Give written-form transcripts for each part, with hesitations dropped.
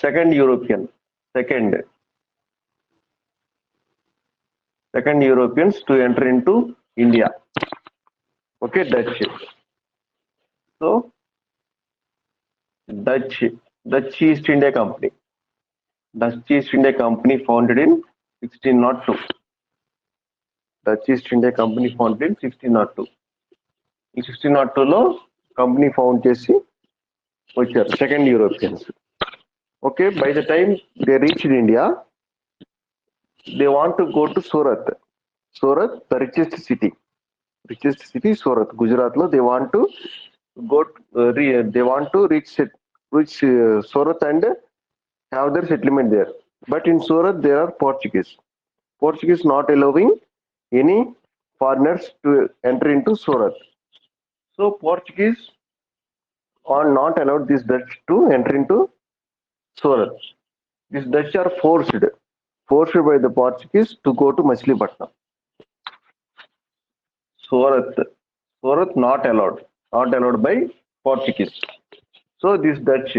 Second European, second Europeans to enter into India. Okay, Dutch. So Dutch East India Company. Dutch East India Company founded in 1602. Dutch East India Company founded in 1602. ఈ 1602లో company found చేసి వచ్చారు second Europeans. Okay, by the time they reached India, they want to go to Surat. Surat, the richest city Surat, Gujarat లో. They want to go they want to reach Surat and have their settlement there. But in Surat there are Portuguese not allowing any foreigners to enter into Surat. So Portuguese are not allowed these Dutch to enter into Surat. These Dutch are forced by the Portuguese to go to Machilipatnam. Surat not allowed by Portuguese. So these Dutch,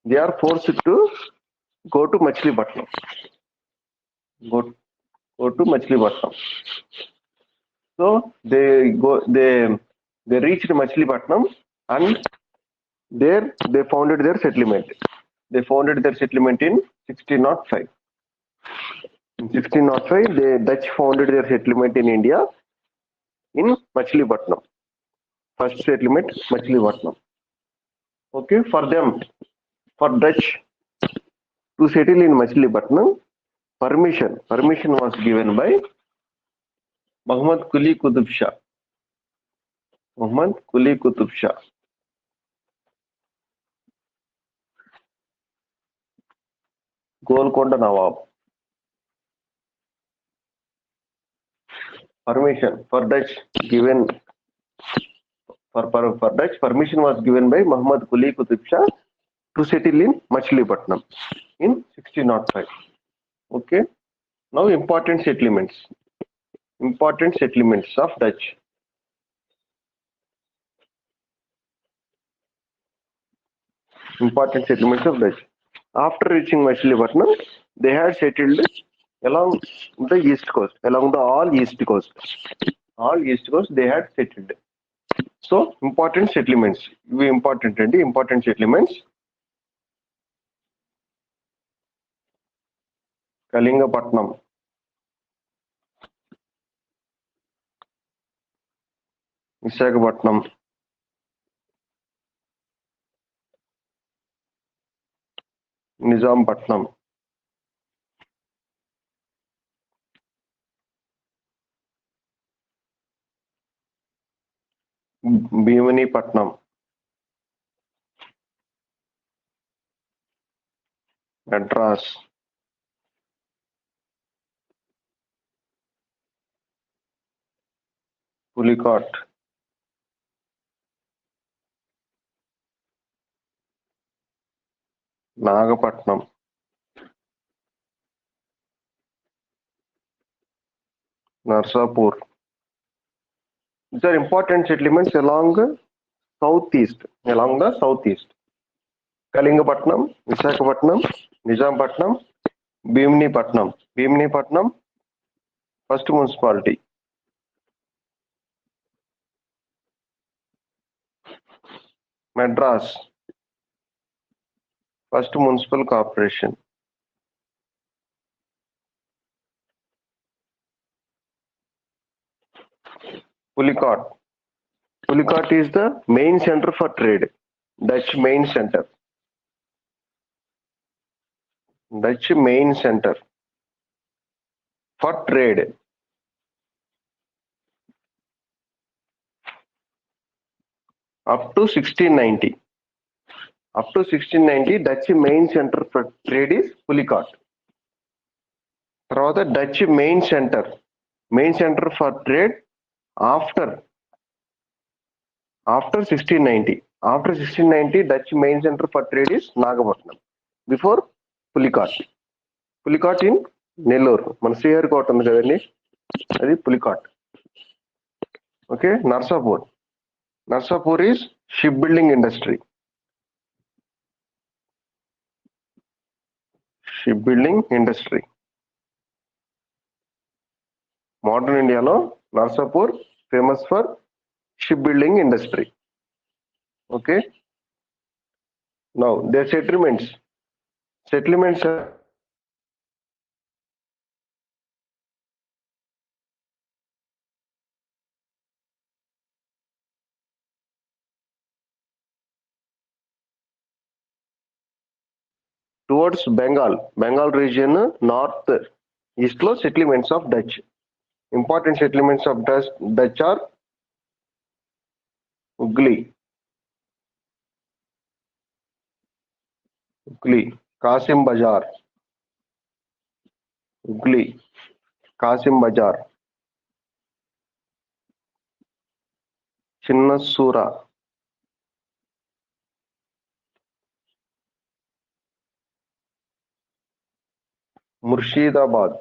they are forced to go to Machilipatnam. Go to Machilipatnam. So they reached Machilipatnam, and there they founded their settlement. They founded their settlement in 1605. In 1605, the Dutch founded their settlement in India in Machilipatnam. First settlement, Machilipatnam. Okay, for Dutch to settle in Machilipatnam, permission was given by Muhammad Quli Qutub Shah. Golconda Nawab. Permission for Dutch permission was given by Muhammad Quli Qutub Shah to settle in Machilipatnam in 1605. Okay, now important settlements of Dutch. After reaching Machilipatnam, they had settled along the east coast, all east coast they had settled. So important settlements, important settlements. Kalingapatnam, Visakhapatnam, Nizampatnam, Bhimanipatnam, Madras, Pulicat, Nagapatnam, Narsapur. These are important settlements along the southeast. Kalingapatnam, Visakhapatnam, Nizampatnam, Bhimanipatnam, first municipality. Madras, first municipal corporation. Pulicat is the main center for trade. Dutch main center for trade. Up to 1690, Dutch main center for trade is Pulicat. తర్వాత Dutch main center for trade after 1690. After 1690, Dutch main center for trade is Nagapatnam. Before Pulicat in Nellore. మన శ్రీహరి కోట ఉంది కదండి, అది Pulicat. Okay, Narsapur is shipbuilding industry. Shipbuilding industry. Modern India lo Narsapur famous for shipbuilding industry. Okay. Now their settlements. Settlements are towards Bengal region, north east lo settlements of Dutch. Important settlements of Dutch are Ugly, Kasim Bazar, Ugly, Kasim Bazar, Chinna Sura, Murshidabad.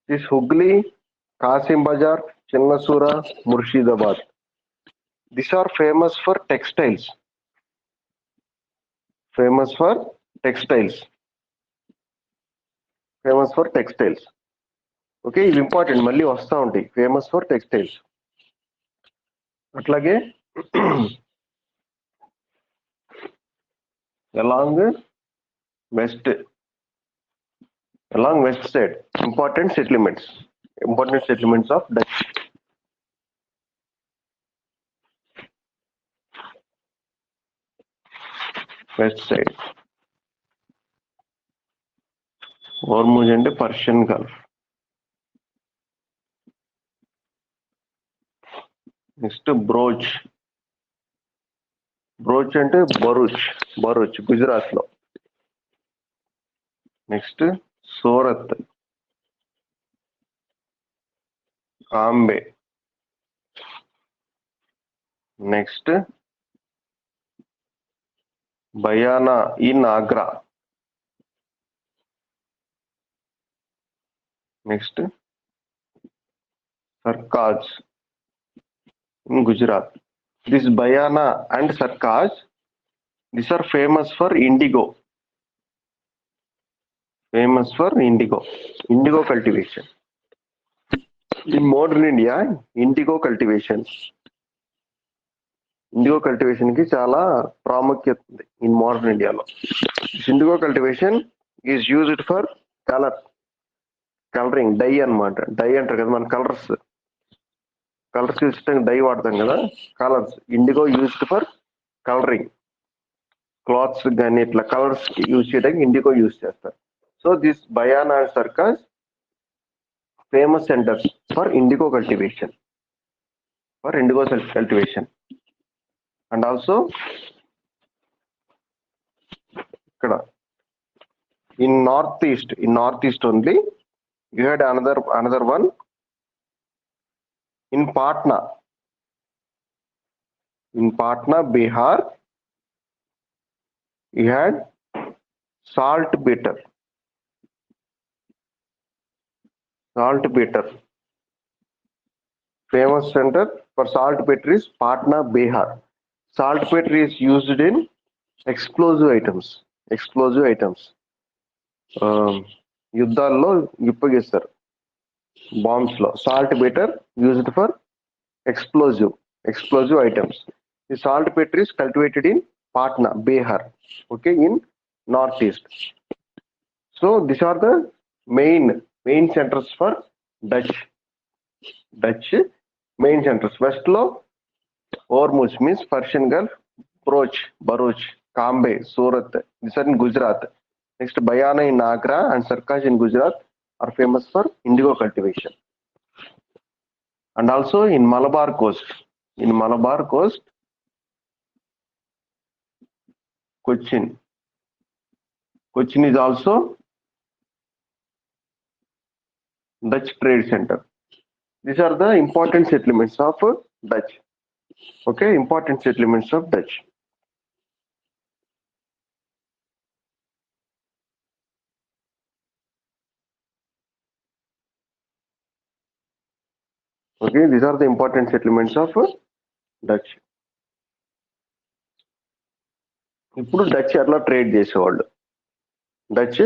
This Hugli, Kasim Bazar, Chinna Sura, Murshidabad. These are famous for textiles. Famous for textiles. Famous for textiles. Okay ఇవి important మళ్ళీ వస్తూ ఉంటాయి famous for textiles అట్లాగే along west side important settlements of Dutch. West side Hormuz and Persian Gulf. Next Broch అంటే Bharuch Gujarat లో. Next Surat, Cambay. Next Bayana in Agra. Next Sarkhej in Gujarat. This Bayana and Sarkaj, these are famous for indigo. Indigo cultivation. In modern India, indigo cultivation కి చాలా ప్రాముఖ్యత ఉంది in modern India లో. This indigo cultivation is used for coloring, dye అన్నమాట. Dye అంటారు కదా మన colours ఇష్టంగా డై వాడతాం కదా, colours. Indigo used for colouring clothes కానీ ఇట్లా కలర్స్ యూజ్ చేయడానికి ఇండిగో యూజ్ చేస్తారు. So this Bayana and Sarkhej famous centres for indigo cultivation. And also ఇక్కడ in north east only you had another one in Patna, Bihar, you had saltpeter. Famous center for saltpeter is Patna, Bihar. Saltpeter is used in explosive items. యుద్ధాల్లో ఉపయోగిస్తారు, bombs లో. Saltpeter used for explosive items. The saltpeter is cultivated in Patna, Bihar, okay, in northeast. So these are the main centers for Dutch main centers. West lo Hormuz means Persian Gulf, Bharuch, Kambe, Surat, these are in Gujarat. Next Bayana in Agra and Sarkaj in Gujarat are famous for indigo cultivation. And also in Malabar coast, Cochin is also Dutch trade center. These are the important settlements of Dutch. Okay, important settlements of Dutch. Okay, these are the important settlements of Dutch. ఇప్పుడు Dutch అట్లా trade చేసేవాళ్ళు. Dutch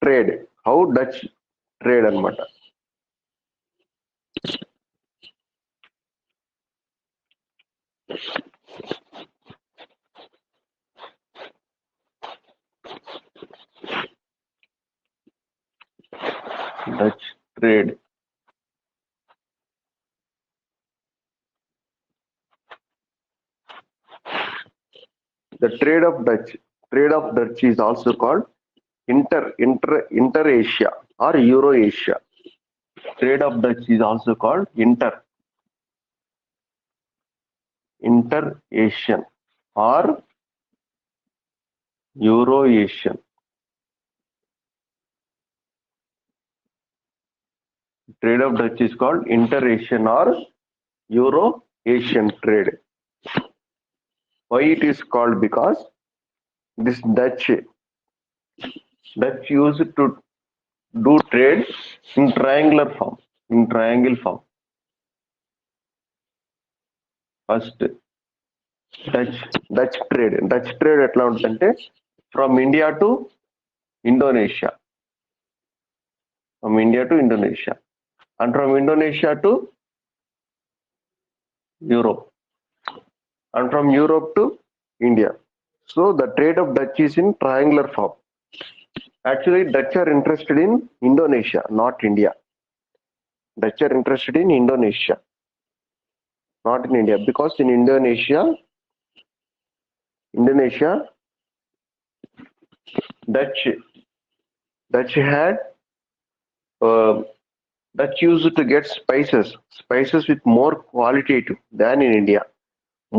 trade, how Dutch trade అనమాట. Dutch trade. The trade of Dutch is also called inter-Asia or Euro-Asia. Trade of Dutch is also called inter-Asian or Euro-Asian. Trade of Dutch is called inter-Asian or Euro-Asian trade. Why it is called? Because this Dutch used to do trade in triangle form. First, Dutch trade ఎట్లా ఉంటుందంటే from India to Indonesia, and from Indonesia to Europe, and from Europe to India. So the trade of Dutch is in triangular form. Actually, Dutch are interested in Indonesia, not India. Dutch are interested in Indonesia, not in India, because in Indonesia, Dutch had Dutch used to get spices with more qualitative than in India,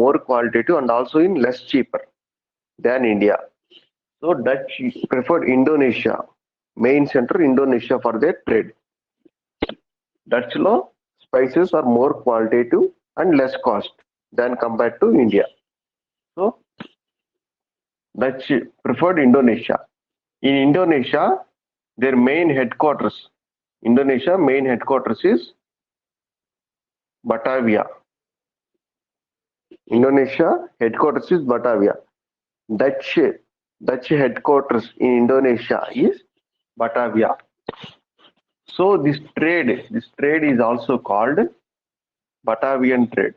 more qualitative and also in less cheaper than India. So Dutch preferred Indonesia, main center Indonesia for their trade. Dutch law spices are more qualitative and less cost than compared to India. So Dutch preferred Indonesia. In Indonesia, their main headquarters is Batavia. Indonesia headquarters is Batavia. Dutch headquarters in Indonesia is Batavia. So this trade is also called Batavian trade.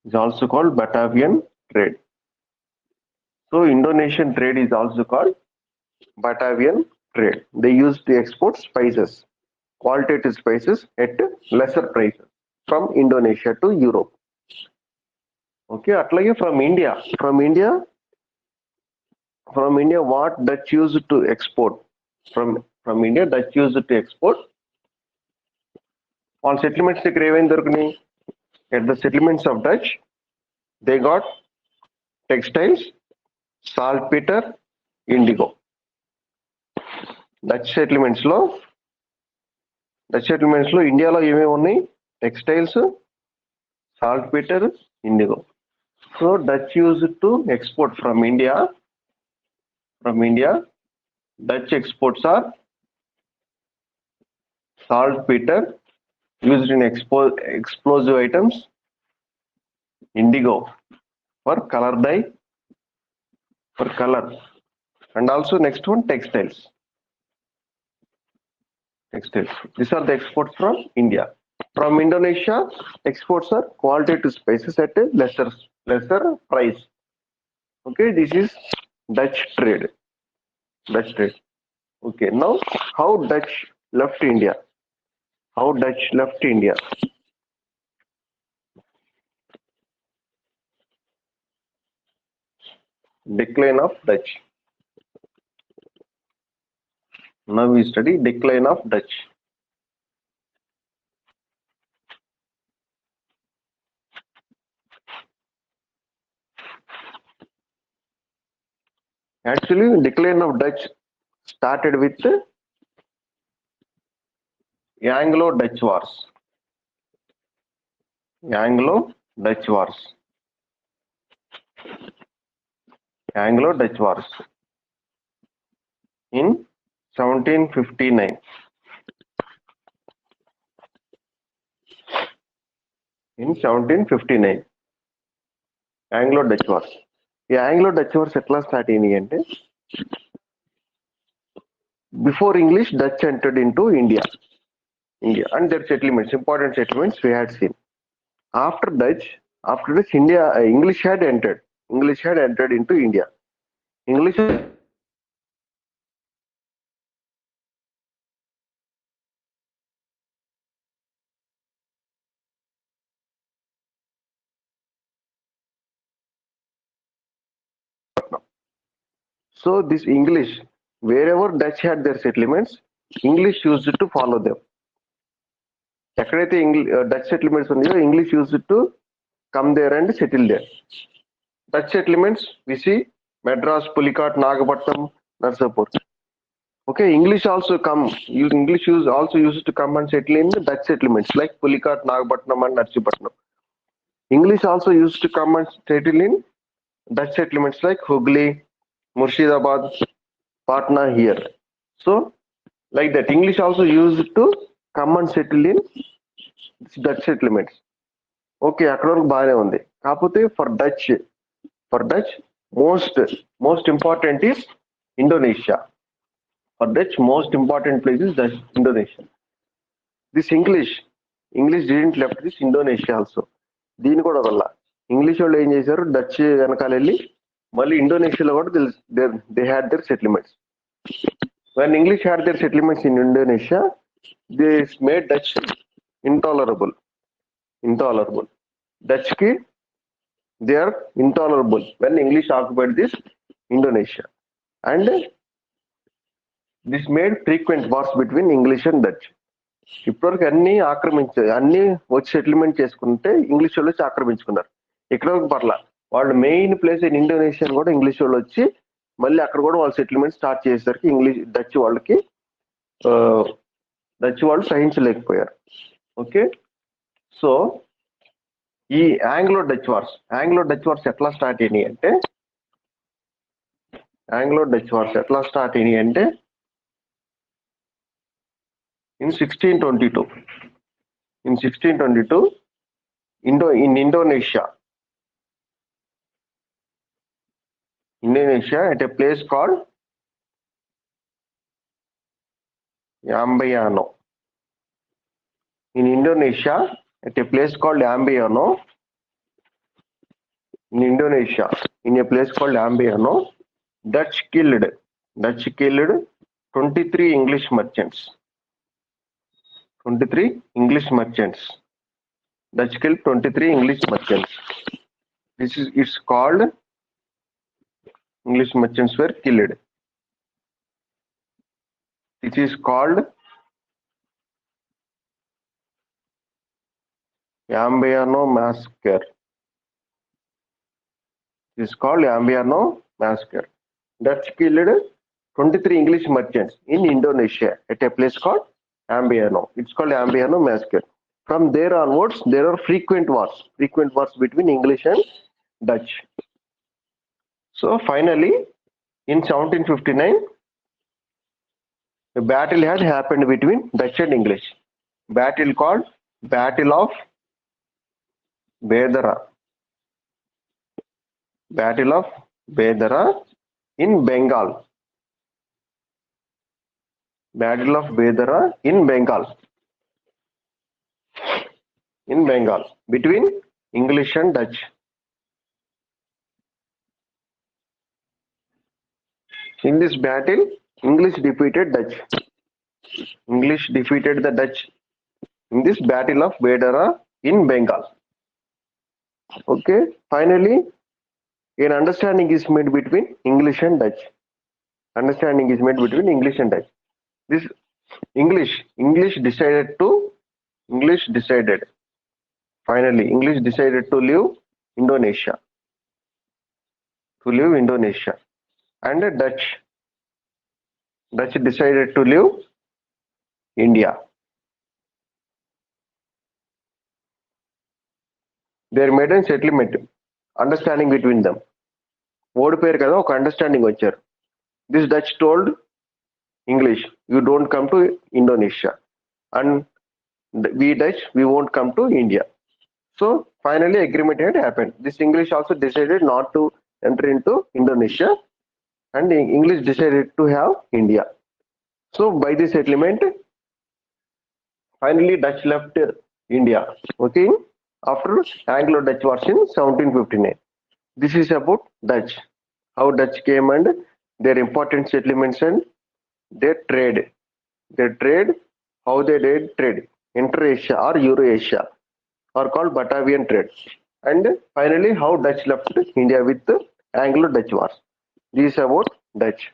It's also called Batavian trade. So Indonesian trade is also called Batavian trade. They used to export spices, qualitative spices at lesser prices from Indonesia to Europe. Okay, atlage from India, what Dutch used to export from India, Dutch used to export all settlements దగ్గర ఏమేమి దొరికినాయి. At the settlements of Dutch, they got textiles, saltpeter, indigo. Dutch settlements లో ఇండియాలో ఏమేమి ఉన్నాయి? Textiles, saltpeter, indigo. So Dutch used to export from India. Dutch exports are saltpeter used in explosive items, indigo for color dye, and also next one textiles. These are the exports from India. From Indonesia, exports are qualitative spices at a lesser price. Okay, this is Dutch trade. Okay, now how Dutch left India? Decline of Dutch. Now we study decline of Dutch. Actually, decline of Dutch started with Anglo-Dutch Wars. Anglo-Dutch Wars in 1759. Anglo Dutch wars. ఈ Anglo Dutch wars ఎట్లా start అయినాయి అంటే, before English Dutch entered into India and their settlements, important settlements we had seen. After Dutch, India, English had entered into India. English So this English, wherever Dutch had their settlements, English used to follow them. ఎక్కడైతే Dutch settlements ఉన్నాయో English use to come there and settle there. Dutch settlements viz Madras, Pulicat, Nagapattinam, Narsapur. Okay, English also come. English also used to come and settle in the Dutch settlements like Pulicat, Nagapatnam, and Narsipatnam. English also used to come and settle in Dutch settlements like Hooghly, Murshidabad, Patna here. So, like that, English also used to come and settle in Dutch settlements. Okay, అక్కడ వరకు బాగానే ఉంది. కాకపోతే for Dutch most important is Indonesia. For Dutch, most important place is Indonesia. This English didn't left this Indonesia also. దీని కూడా వల్ల English వాళ్ళు ఏం చేశారు, డచ్ వెనకాల వెళ్ళి మళ్ళీ ఇండోనేషియాలో కూడా they had their settlements. When English had their settlements in Indonesia, they made Dutch intolerable. Dutch కి they are intolerable when English occupied this Indonesia. And this made frequent wars between English and Dutch. ఇప్పటివరకు అన్ని వచ్చి settlement చేసుకుంటే English వాళ్ళు వచ్చి ఆక్రమించుకున్నారు. ఇక్కడ పర్లా వాళ్ళు మెయిన్ ప్లేస్ ఇన్ ఇండోనేషియా కూడా ఇంగ్లీష్ వాళ్ళు వచ్చి మళ్ళీ అక్కడ కూడా వాళ్ళు సెటిల్మెంట్ స్టార్ట్ చేసేసరికి డచ్ వాళ్ళు సహించలేకపోయారు. ఓకే, సో ఈ ఆంగ్లో డచ్ వార్స్ ఎట్లా స్టార్ట్ అయినాయి అంటే in 1622 in Indonesia at a place called Ambayano. In Indonesia at a place called Ambayano, Dutch killed 23 English merchants. Dutch killed 23 English merchants. It's called English merchants were killed. It is called Ambayano massacre. Dutch killed 23 English merchants in Indonesia at a place called Ambayano. It's called Ambayano massacre. From there onwards, there are frequent wars between English and Dutch. So finally, in 1759, a battle had happened between Dutch and English. Battle called Battle of Bedara. In Bengal. Between English and Dutch. In this battle, English defeated the Dutch in this Battle of Bedara in Bengal. Okay, finally, an understanding is made between English and Dutch. This English decided to leave Indonesia. And Dutch decided to leave India. They made a settlement, understanding between them. ఓడిపోయారు కదా, ఒక understanding వచ్చారు. This Dutch told English, you don't come to Indonesia, and we Dutch we won't come to India. So finally agreement had happened. This English also decided not to enter into Indonesia, and English decided to have India. So by this settlement, finally Dutch left India. Okay, after Anglo-Dutch Wars in 1759. This is about Dutch, how Dutch came and their important settlements and their trade. Their trade, how they did trade, inter-Asia or Eurasia, are called Batavian trade. And finally, how Dutch left India with the Anglo-Dutch Wars. This is about Dutch.